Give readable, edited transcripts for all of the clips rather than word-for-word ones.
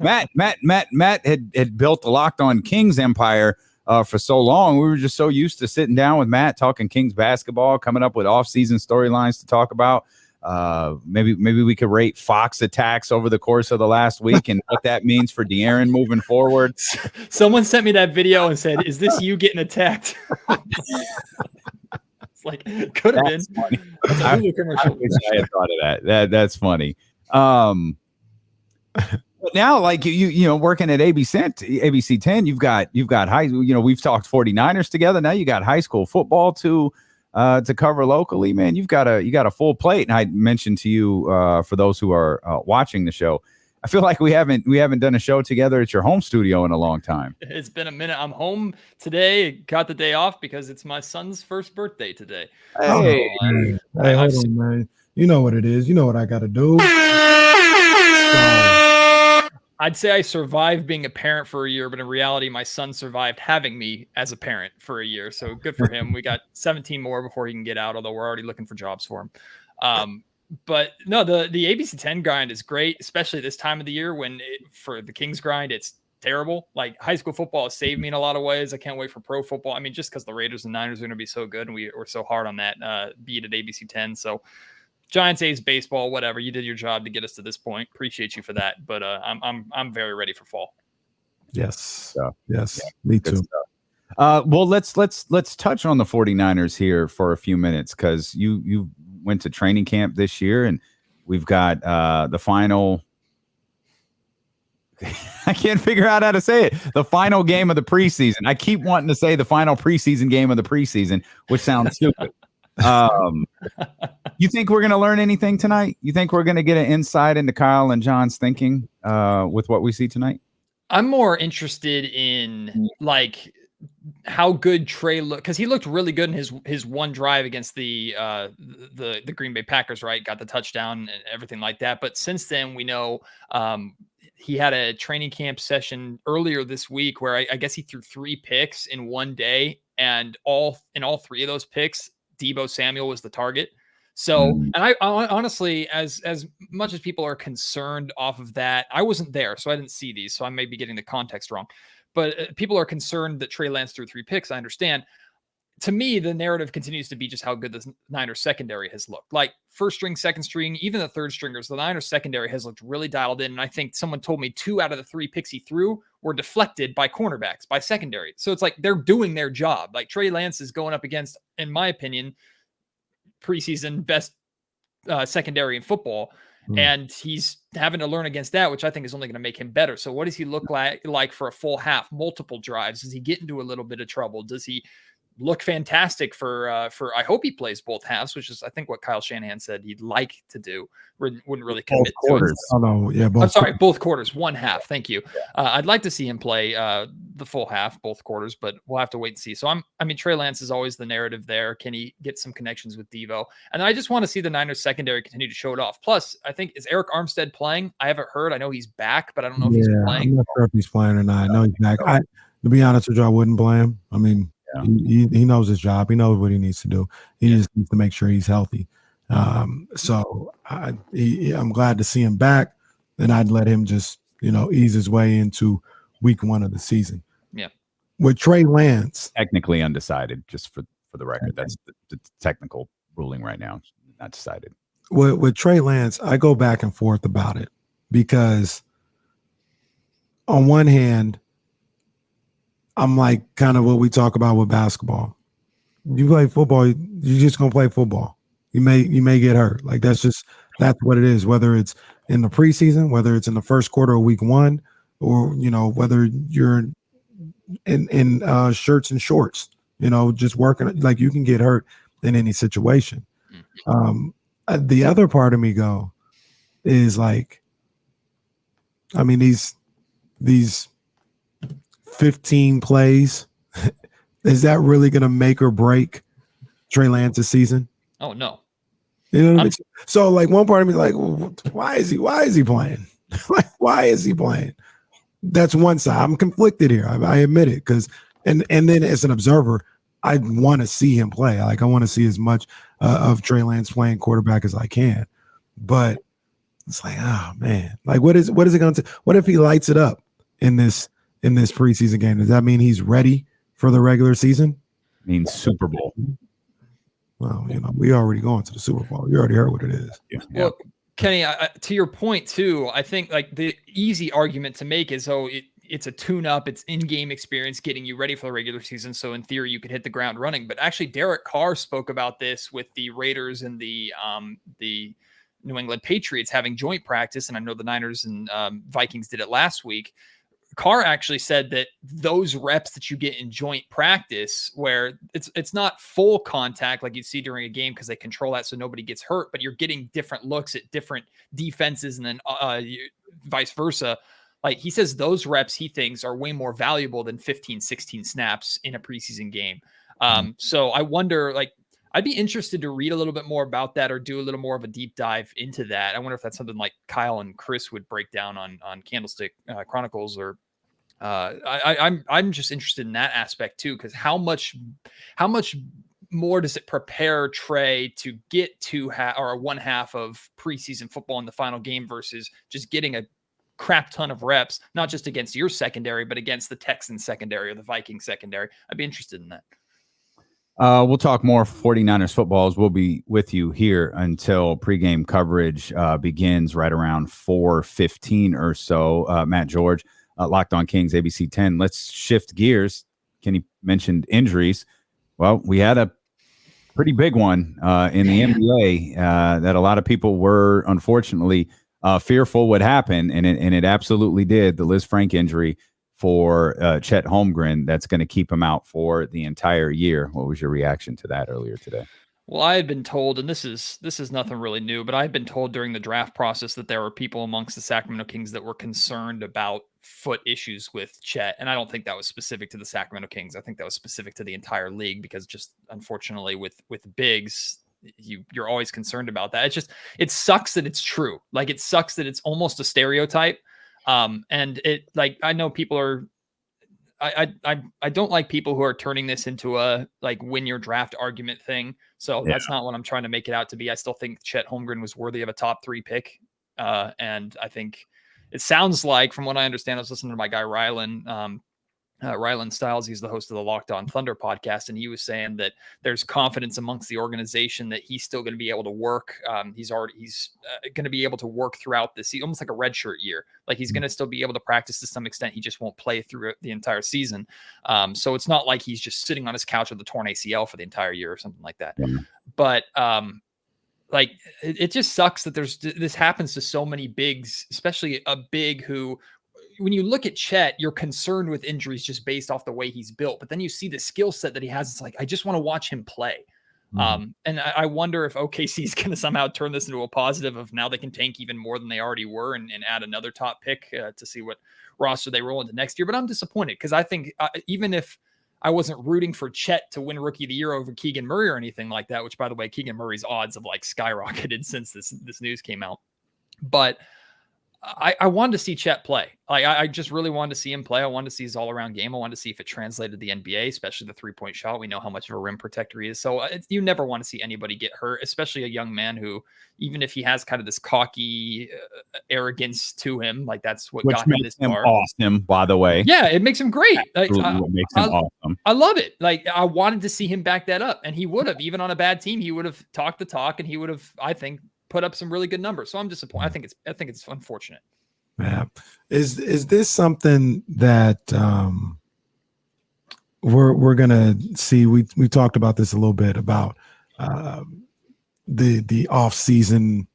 Matt had built the Locked On Kings empire for so long. We were just so used to sitting down with Matt, talking Kings basketball, coming up with off-season storylines to talk about. Maybe we could rate Fox attacks over the course of the last week and what that means for De'Aaron moving forward. Someone sent me that video and said, "Is this you getting attacked?" It's like, could have been. That's a Hulu commercial. I wish I had thought of that. That's funny. But now, like you know, working at ABC 10, you've got high. You know, we've talked 49ers together. Now you got high school football to cover locally. Man, you got a full plate. And I mentioned to you for those who are watching the show, I feel like we haven't done a show together at your home studio in a long time. It's been a minute. I'm home today. Got the day off because it's my son's first birthday today. Hey, hold on, man. You know what it is. You know what I got to do. I'd say I survived being a parent for a year, but in reality, my son survived having me as a parent for a year. So good for him. We got 17 more before he can get out, although we're already looking for jobs for him. But no, the ABC 10 grind is great, especially this time of the year when for the Kings grind, it's terrible. Like high school football has saved me in a lot of ways. I can't wait for pro football. I mean, just because the Raiders and Niners are going to be so good and we're so hard on that beat at ABC 10. So Giants, A's, baseball, whatever. You did your job to get us to this point. Appreciate you for that. But I'm very ready for fall. Yes. Yes. Yeah, me too. Well, let's touch on the 49ers here for a few minutes because you went to training camp this year and we've got the final. I can't figure out how to say it. The final game of the preseason. I keep wanting to say the final preseason game of the preseason, which sounds stupid. You think we're going to learn anything tonight? You think we're going to get an insight into Kyle and John's thinking with what we see tonight? I'm more interested in like how good Trey looked because he looked really good in his one drive against the Green Bay Packers, right? Got the touchdown and everything like that. But since then, we know he had a training camp session earlier this week where I guess he threw 3 picks in one day, and all 3 of those picks, Deebo Samuel was the target. So, and I honestly, as much as people are concerned off of that, I wasn't there, so I didn't see these, so I may be getting the context wrong. But people are concerned that Trey Lance threw 3 picks. I understand. To me, the narrative continues to be just how good the Niners secondary has looked. Like first string, second string, even the third stringers, the Niners secondary has looked really dialed in. And I think someone told me 2 out of the 3 picks he threw were deflected by cornerbacks, by secondary. So it's like they're doing their job. Like Trey Lance is going up against, in my opinion, preseason best secondary in football. And he's having to learn against that, which I think is only going to make him better. So what does he look like for a full half, multiple drives? Does he get into a little bit of trouble? Does he look fantastic for I hope he plays both halves, which is I think what Kyle Shanahan said he'd like to do. Wouldn't really commit both quarters. Oh no, yeah, I'm sorry, both quarters, one half. Thank you. I'd like to see him play the full half, both quarters, but we'll have to wait and see. So I mean, Trey Lance is always the narrative there. Can he get some connections with Devo? And I just want to see the Niners secondary continue to show it off. Plus, I think is Eric Armstead playing? I haven't heard. I know he's back, but I don't know if he's playing. I'm not sure if he's playing or not. I know he's back. To be honest with you, I wouldn't blame. I mean, he knows his job. He knows what he needs to do. He just needs to make sure he's healthy. So I'm glad to see him back, and I'd let him just, ease his way into week 1 of the season. Yeah. With Trey Lance. Technically undecided, just for the record. That's the technical ruling right now. Not decided. With Trey Lance, I go back and forth about it because on one hand, I'm like kind of what we talk about with basketball. You play football, you're just gonna play football. You may get hurt. Like that's what it is. Whether it's in the preseason, whether it's in the first quarter of week 1, or whether you're in shirts and shorts, just working. Like you can get hurt in any situation. The other part of me is like, I mean these 15 plays, is that really going to make or break Trey Lance's season? Oh no. So like one part of me is like, why is he playing? Like, why is he playing? That's one side. I'm conflicted here. I admit it. And then as an observer, I want to see him play. Like I want to see as much of Trey Lance playing quarterback as I can. But It's like, oh man, like what is it going to? What if he lights it up in this preseason game? Does that mean he's ready for the regular season? Means Super Bowl. Well, we already going to the Super Bowl. You already heard what it is. Yeah. Well, Kenny, to your point too, I think like the easy argument to make is, it's a tune-up, it's in-game experience getting you ready for the regular season. So in theory, you could hit the ground running. But actually, Derek Carr spoke about this with the Raiders and the New England Patriots having joint practice, and I know the Niners and Vikings did it last week. Carr actually said that those reps that you get in joint practice, where it's not full contact like you'd see during a game because they control that so nobody gets hurt, but you're getting different looks at different defenses and then vice versa. Like he says those reps he thinks are way more valuable than 15, 16 snaps in a preseason game. So I wonder, like, I'd be interested to read a little bit more about that or do a little more of a deep dive into that. I wonder if that's something like Kyle and Chris would break down on Candlestick Chronicles, or I'm just interested in that aspect too, because how much more does it prepare Trey to get to or one half of preseason football in the final game versus just getting a crap ton of reps, not just against your secondary, but against the Texans secondary or the Vikings secondary? I'd be interested in that. We'll talk more 49ers footballs. We'll be with you here until pregame coverage begins right around 4:15 or so. Matt George, Locked On Kings, ABC 10. Let's shift gears. Kenny mentioned injuries. Well, we had a pretty big one in the NBA that a lot of people were unfortunately fearful would happen, and it absolutely did. The Liz Frank injury for Chet Holmgren, that's going to keep him out for the entire year. What was your reaction to that earlier today? Well, I had been told, and this is nothing really new, but I had been told during the draft process that there were people amongst the Sacramento Kings that were concerned about foot issues with Chet. And I don't think that was specific to the Sacramento Kings. I think that was specific to the entire league, because just unfortunately with bigs, you're always concerned about that. It sucks that it's true. Like, it sucks that it's almost a stereotype. And it, like, I know people are, I don't like people who are turning this into a like win your draft argument thing. So that's not what I'm trying to make it out to be. I still think Chet Holmgren was worthy of a top 3 pick. And I think it sounds like, from what I understand, I was listening to my guy Rylan Stiles. He's the host of the Locked On Thunder podcast, and he was saying that there's confidence amongst the organization that he's still going to be able to work. He's going to be able to work throughout this season, almost like a redshirt year. Like, he's going to still be able to practice to some extent. He just won't play through the entire season. So it's not like he's just sitting on his couch with a torn ACL for the entire year or something like that. Yeah. But like, it just sucks that this happens to so many bigs, especially a big who, when you look at Chet, you're concerned with injuries just based off the way he's built. But then you see the skill set that he has. It's like, I just want to watch him play. And I wonder if OKC is going to somehow turn this into a positive of now they can tank even more than they already were and add another top pick to see what roster they roll into next year. But I'm disappointed, because I think even if I wasn't rooting for Chet to win Rookie of the Year over Keegan Murray or anything like that, which, by the way, Keegan Murray's odds have like skyrocketed since this news came out. But I wanted to see Chet play. Like, I just really wanted to see him play. I wanted to see his all-around game. I wanted to see if it translated to the NBA, especially the three-point shot. We know how much of a rim protector he is. So you never want to see anybody get hurt, especially a young man who, even if he has kind of this cocky arrogance to him, like that's what got him this far. Awesome, by the way. Yeah, it makes him great. Like, makes him awesome. I love it. Like, I wanted to see him back that up, and he would have, even on a bad team, he would have talked the talk, and he would have, I think, put up some really good numbers. So I'm disappointed. I think it's unfortunate. Yeah. Is this something that we're gonna see? We talked about this a little bit about the off-season,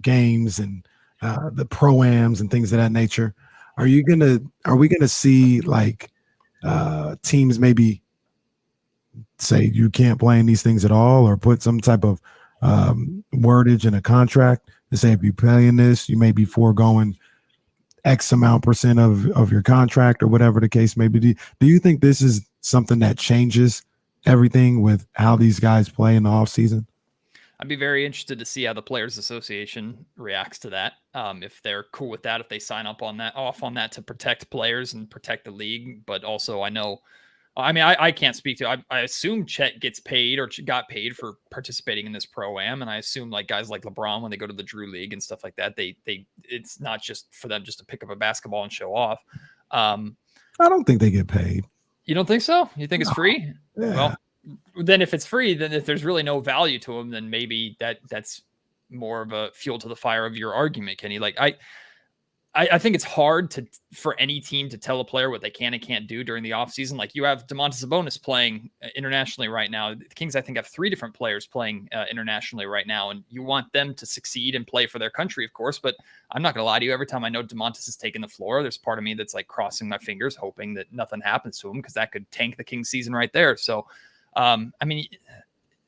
games and the pro-ams and things of that nature. Are we gonna see like teams maybe say you can't play in these things at all, or put some type of wordage in a contract to say if you play in this, you may be foregoing X amount % of your contract, or whatever the case may be? Do you think this is something that changes everything with how these guys play in the off season? I'd be very interested to see how the Players Association reacts to that. If they're cool with that, if they sign off on that to protect players and protect the league. But also, I know I mean, I can't speak to. I assume Chet gets paid or got paid for participating in this pro-am, and I assume like guys like LeBron when they go to the Drew League and stuff like that, they it's not just for them just to pick up a basketball and show off. I don't think they get paid. You don't think so? You think it's free? Yeah. Well, then if it's free, then if there's really no value to them, then maybe that's more of a fuel to the fire of your argument, Kenny. Like I think it's hard for any team to tell a player what they can and can't do during the offseason. Like you have Domantas Sabonis playing internationally right now. The Kings, I think, have 3 different players playing internationally right now, and you want them to succeed and play for their country, of course. But I'm not going to lie to you. Every time I know Domantas is taking the floor, there's part of me that's like crossing my fingers, hoping that nothing happens to him because that could tank the Kings season right there. So, I mean,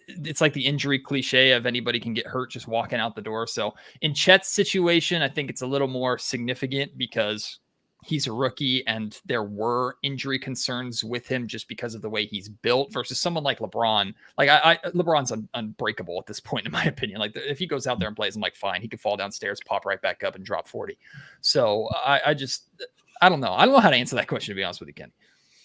it's like the injury cliche of anybody can get hurt just walking out the door. So in Chet's situation, I think it's a little more significant because he's a rookie and there were injury concerns with him just because of the way he's built versus someone like LeBron. Like LeBron's unbreakable at this point, in my opinion. Like if he goes out there and plays, I'm like, fine, he could fall downstairs, pop right back up and drop 40. So I don't know. I don't know how to answer that question, to be honest with you, Ken.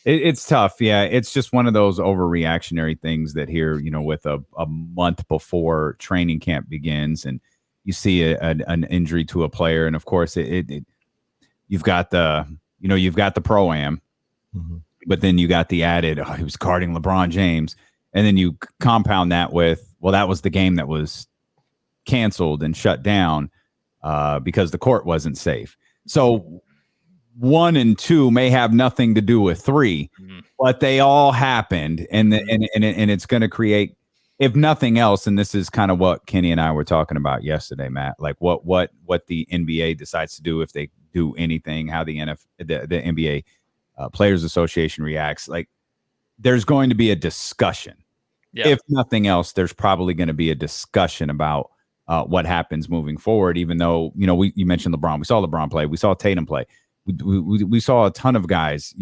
It's tough. Yeah. It's just one of those overreactionary things that here, with a month before training camp begins and you see an injury to a player. And of course you've got the pro-am, but then you got the added, he was guarding LeBron James. And then you compound that with, well, that was the game that was canceled and shut down because the court wasn't safe. So 1 and 2 may have nothing to do with 3, but they all happened, and it's going to create, if nothing else, and this is kind of what Kenny and I were talking about yesterday, Matt. Like what the NBA decides to do if they do anything, how the NBA Players Association reacts. Like there's going to be a discussion. Yeah. If nothing else, there's probably going to be a discussion about what happens moving forward. Even though you mentioned LeBron, we saw LeBron play, we saw Tatum play. We saw a ton of guys,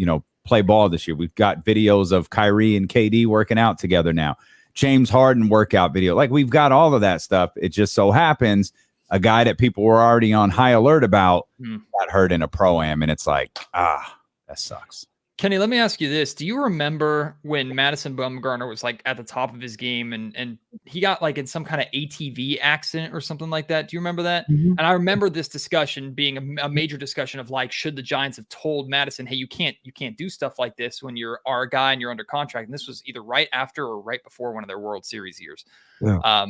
play ball this year. We've got videos of Kyrie and KD working out together now. James Harden workout video. Like we've got all of that stuff. It just so happens a guy that people were already on high alert about got hurt in a pro-am. And it's like, that sucks. Kenny, let me ask you this. Do you remember when Madison Bumgarner was like at the top of his game and he got like in some kind of ATV accident or something like that? Do you remember that? And I remember this discussion being a major discussion of like, should the Giants have told Madison, hey, you can't do stuff like this when you're our guy and you're under contract. And this was either right after or right before one of their World Series years. Yeah.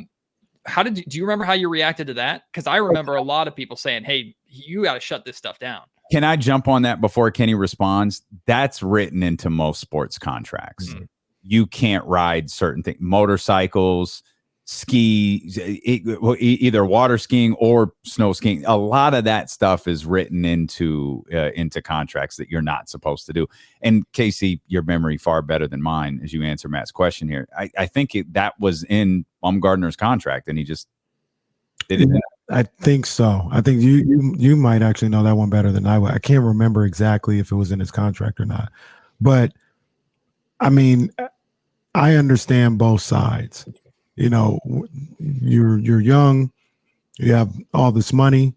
Do you remember how you reacted to that? Because I remember a lot of people saying, hey, you got to shut this stuff down. Can I jump on that before Kenny responds? That's written into most sports contracts. You can't ride certain things, motorcycles, ski, either water skiing or snow skiing. A lot of that stuff is written into contracts that you're not supposed to do. And Casey, your memory far better than mine as you answer Matt's question here. I think that was in Bumgarner's contract, and he just did it. I think so. I think you might actually know that one better than I would. I can't remember exactly if it was in his contract or not. But I mean, I understand both sides. You're young, you have all this money.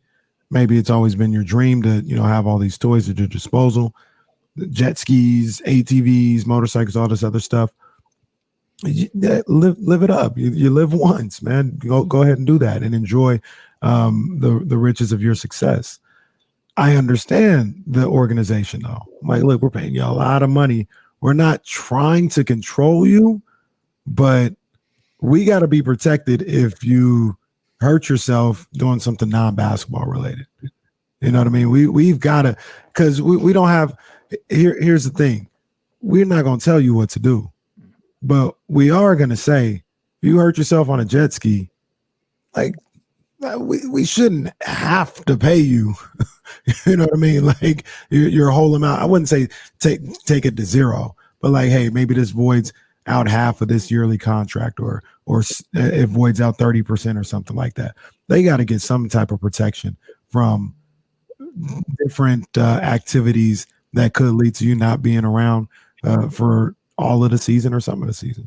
Maybe it's always been your dream to, have all these toys at your disposal. Jet skis, ATVs, motorcycles, all this other stuff. Live it up. You live once, man. Go ahead and do that and enjoy the riches of your success. I understand the organization though. I'm like, look, we're paying you a lot of money. We're not trying to control you, but we got to be protected if you hurt yourself doing something non-basketball related. You know what I mean? We've got to, because we don't have. Here's the thing: we're not going to tell you what to do. But we are going to say, if you hurt yourself on a jet ski, like we shouldn't have to pay you. You know what I mean? Like your whole amount. I wouldn't say take it to zero, but like, hey, maybe this voids out half of this yearly contract, or it voids out 30% or something like that. They got to get some type of protection from different activities that could lead to you not being around for all of the season or some of the season.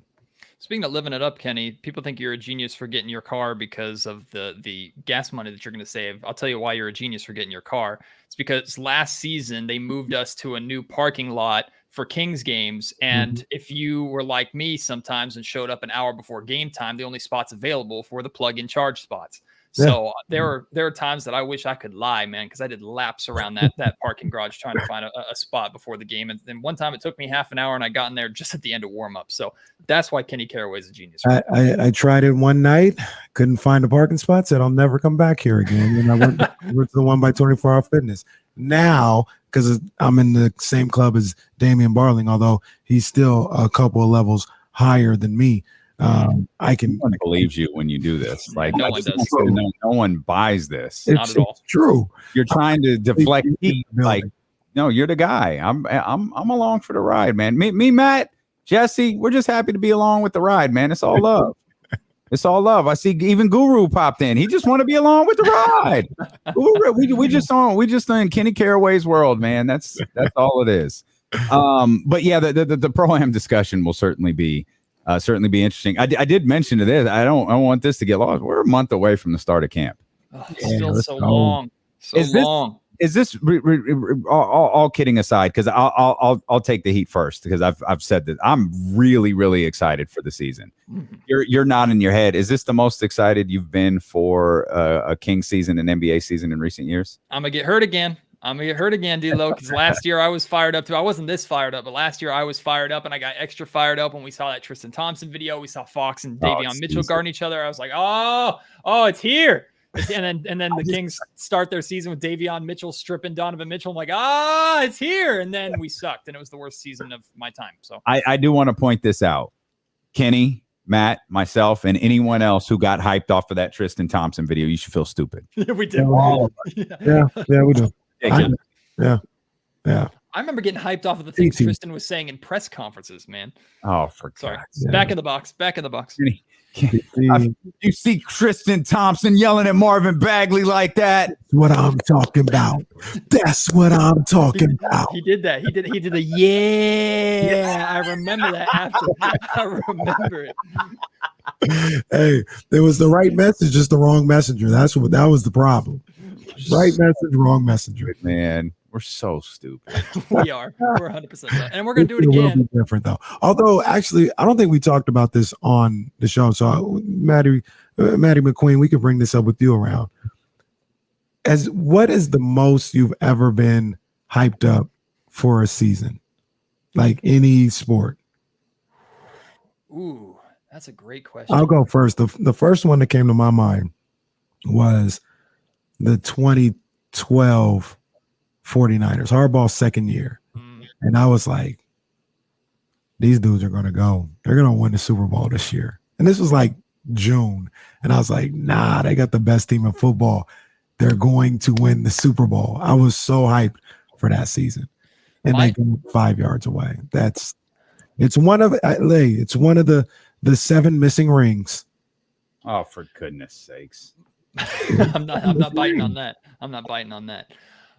Speaking of living it up, Kenny, people think you're a genius for getting your car because of the gas money that you're going to save. I'll tell you why you're a genius for getting your car. It's because last season they moved us to a new parking lot for Kings games. And if you were like me sometimes and showed up an hour before game time, the only spots available were the plug-in charge spots. So there are times that I wish I could lie, man, because I did laps around that parking garage trying to find a spot before the game. And then one time it took me half an hour and I got in there just at the end of warm-up. So that's why Kenny Caraway is a genius. I tried it one night, couldn't find a parking spot, said I'll never come back here again. And I went to the one by 24 Hour Fitness. Now, because I'm in the same club as Damian Barling, although he's still a couple of levels higher than me. I can. No one believes you when you do this. Like no one does. No one buys this. Not at all. It's true. You're trying to deflect heat. Like, no, you're the guy. I'm along for the ride, man. Me, Matt, Jesse, we're just happy to be along with the ride, man. It's all love. It's all love. I see even Guru popped in. He just want to be along with the ride. we just in Kenny Caraway's world, man. That's all it is. But yeah, the pro-am discussion will certainly be interesting. I did mention to this. I don't want this to get lost. We're a month away from the start of camp. Oh, still so long. Long. Is this all kidding aside? Because I'll take the heat first because I've said that I'm really, really excited for the season. Mm-hmm. You're nodding your head. Is this the most excited you've been for a Kings season, an NBA season in recent years? I'm gonna get hurt again, D-Lo, because last year I was fired up too. I wasn't this fired up, but last year I was fired up, and I got extra fired up when we saw that Tristan Thompson video. We saw Fox and Davion Mitchell guarding each other. I was like, oh, it's here. And then the Kings start their season with Davion Mitchell stripping Donovan Mitchell. I'm like, it's here. And then we sucked, and it was the worst season of my time. So I do want to point this out. Kenny, Matt, myself, and anyone else who got hyped off of that Tristan Thompson video, you should feel stupid. We did. Yeah, we do. Yeah. I remember getting hyped off of the things Tristan was saying in press conferences, man. Oh, for sorry. God. Back in the box. You see Tristan Thompson yelling at Marvin Bagley like that. That's what I'm talking about. That's what I'm talking about. He did that. He did the yeah. I remember that after. I remember it. Hey, there was the right message, just the wrong messenger. That was the problem. Right message, wrong messenger. Man, we're so stupid. We are. We're 100%. And we're going to do it again. Will be different, though. Although, actually, I don't think we talked about this on the show. So, Maddie McQueen, we could bring this up with you around. What is the most you've ever been hyped up for a season? Like any sport? Ooh, that's a great question. I'll go first. The first one that came to my mind was the 2012 49ers, Harbaugh's second year. And I was like, these dudes are going to go. They're going to win the Super Bowl this year. And this was like June. And I was like, nah, they got the best team in football. They're going to win the Super Bowl. I was so hyped for that season. And they go 5 yards away. It's one of the 7 missing rings. Oh, for goodness sakes. I'm not biting on that.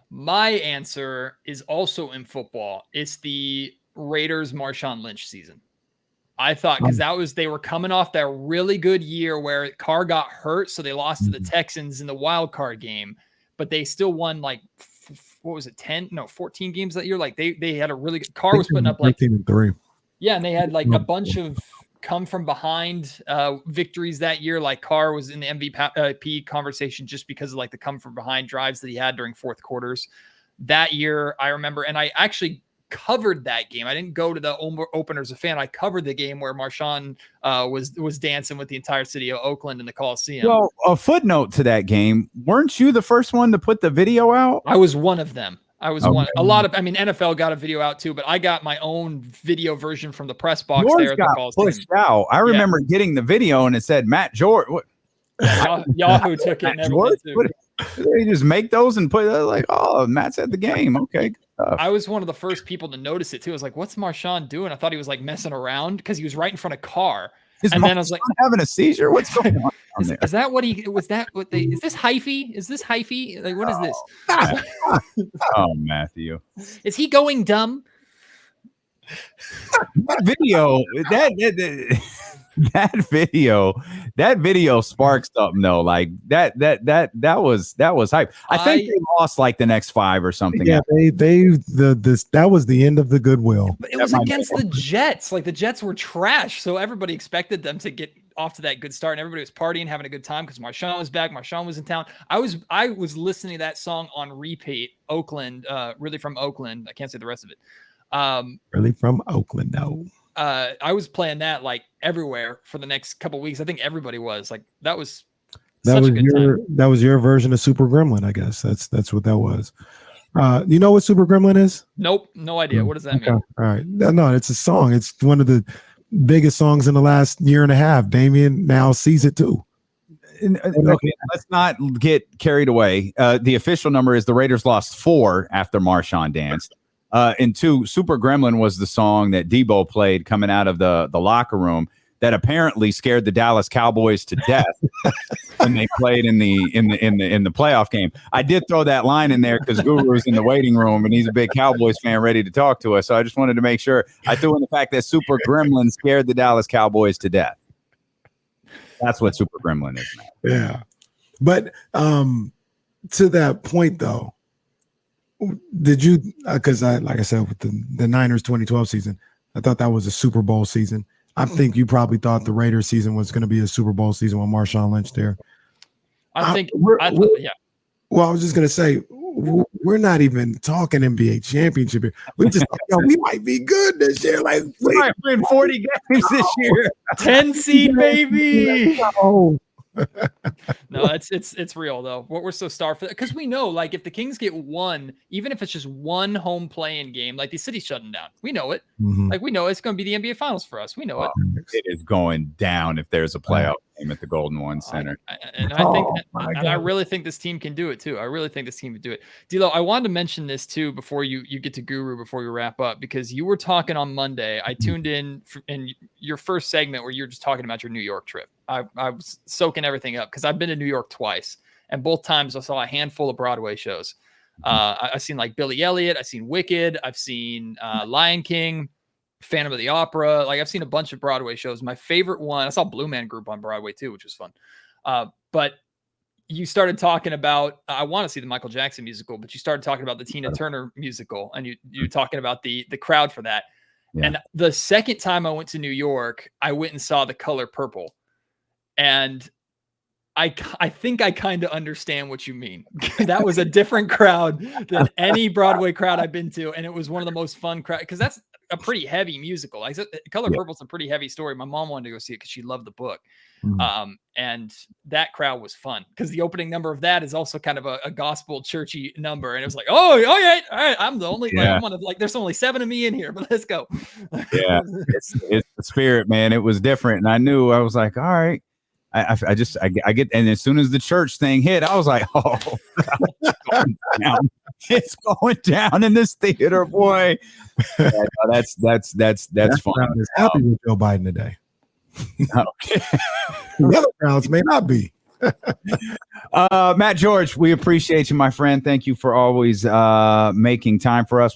My answer is also in football. It's the Raiders Marshawn Lynch season. I thought because they were coming off that really good year where Carr got hurt, so they lost to the Texans in the wild card game, but they still won like 14 games that year. Like they had a really good. Carr was putting up like 13-3. Yeah, and they had like a bunch of come from behind victories that year. Like Carr was in the MVP conversation just because of like the come from behind drives that he had during fourth quarters that year. I remember, and I actually covered that game. I didn't go to the opener as a fan. I covered the game where Marshawn was dancing with the entire city of Oakland in the Coliseum. Well, a footnote to that game. Weren't you the first one to put the video out? I was one of them. One. A lot of, NFL got a video out too, but I got my own video version from the press box. Yours there at got the Coliseum. Pushed out. I remember getting the video and it said Matt George. Yahoo took it. They just make those and put it like, oh, Matt's at the game. Okay. I was one of the first people to notice it too. I was like, what's Marshawn doing? I thought he was like messing around because he was right in front of Carr. Then I was like, having a seizure? What's going on? Is that what he was? Is this hyphy? Is this hyphy? Like, what is this? Oh, Matthew. Is he going dumb? That video, that video sparked something though. Like that was hype. I think they lost like the next 5 or something. Yeah, that was the end of the goodwill. But it was against the Jets. Like the Jets were trash, so everybody expected them to get off to that good start, and everybody was partying, having a good time because Marshawn was back. Marshawn was in town. I was listening to that song on repeat. Oakland, really from Oakland. I can't say the rest of it. Really from Oakland, no. I was playing that like everywhere for the next couple of weeks. I think everybody was like, that was your version of Super Gremlin, I guess. That's what that was. You know what Super Gremlin is? Nope, no idea. What does that mean? All right, no, it's a song. It's one of the biggest songs in the last year and a half. Damien now sees it too. Okay, let's not get carried away. The official number is the Raiders lost 4 after Marshawn danced. And 2, Super Gremlin was the song that Debo played coming out of the locker room that apparently scared the Dallas Cowboys to death when they played in the playoff game. I did throw that line in there because Guru's in the waiting room and he's a big Cowboys fan ready to talk to us. So I just wanted to make sure I threw in the fact that Super Gremlin scared the Dallas Cowboys to death. That's what Super Gremlin is now. Yeah. But to that point though, did you, because like I said, with the Niners 2012 season, I thought that was a Super Bowl season. I think you probably thought the Raiders season was going to be a Super Bowl season with Marshawn Lynch there. Yeah. Well, I was just going to say, we're not even talking NBA championship here. We just we might be good this year. Like we might win 40 games this year. 10 seed, baby. No, it's real though. We're so starved for that because we know, like, if the Kings get one, even if it's just one home playing game, like the city's shutting down. We know it. Mm-hmm. Like we know it's going to be the NBA Finals for us. We know it. It is going down if there's a playoff game at the Golden One Center. I really think this team can do it too. I really think this team can do it. D'Lo, I wanted to mention this too before you get to Guru before we wrap up because you were talking on Monday. I tuned in your first segment where you're just talking about your New York trip. I was soaking everything up because I've been to New York twice, and both times I saw a handful of Broadway shows. I've seen like Billy Elliot, I've seen Wicked, I've seen Lion King, Phantom of the Opera. Like I've seen a bunch of Broadway shows. My favorite one, I saw Blue Man Group on Broadway too, which was fun. But you started talking about, I want to see the Michael Jackson musical, but you started talking about the Tina Turner musical, and you're talking about the crowd for that. Yeah. And the second time I went to New York, I went and saw The Color Purple. And I think I kind of understand what you mean. That was a different crowd than any Broadway crowd I've been to. And it was one of the most fun crowds because that's a pretty heavy musical. Like Color Purple's a pretty heavy story. My mom wanted to go see it because she loved the book. And that crowd was fun because the opening number of that is also kind of a gospel churchy number. And it was like, oh, yeah, all right. I'm the only, like, I'm one of, like, there's only 7 of me in here, but let's go. Yeah. It's the spirit, man. It was different. And I knew, I was like, all right. I get, and as soon as the church thing hit, I was like, oh, it's going down in this theater, boy. Yeah, that's fun. Is happy with Joe Biden today. Okay. The other crowds may not be. Matt George, we appreciate you, my friend. Thank you for always making time for us.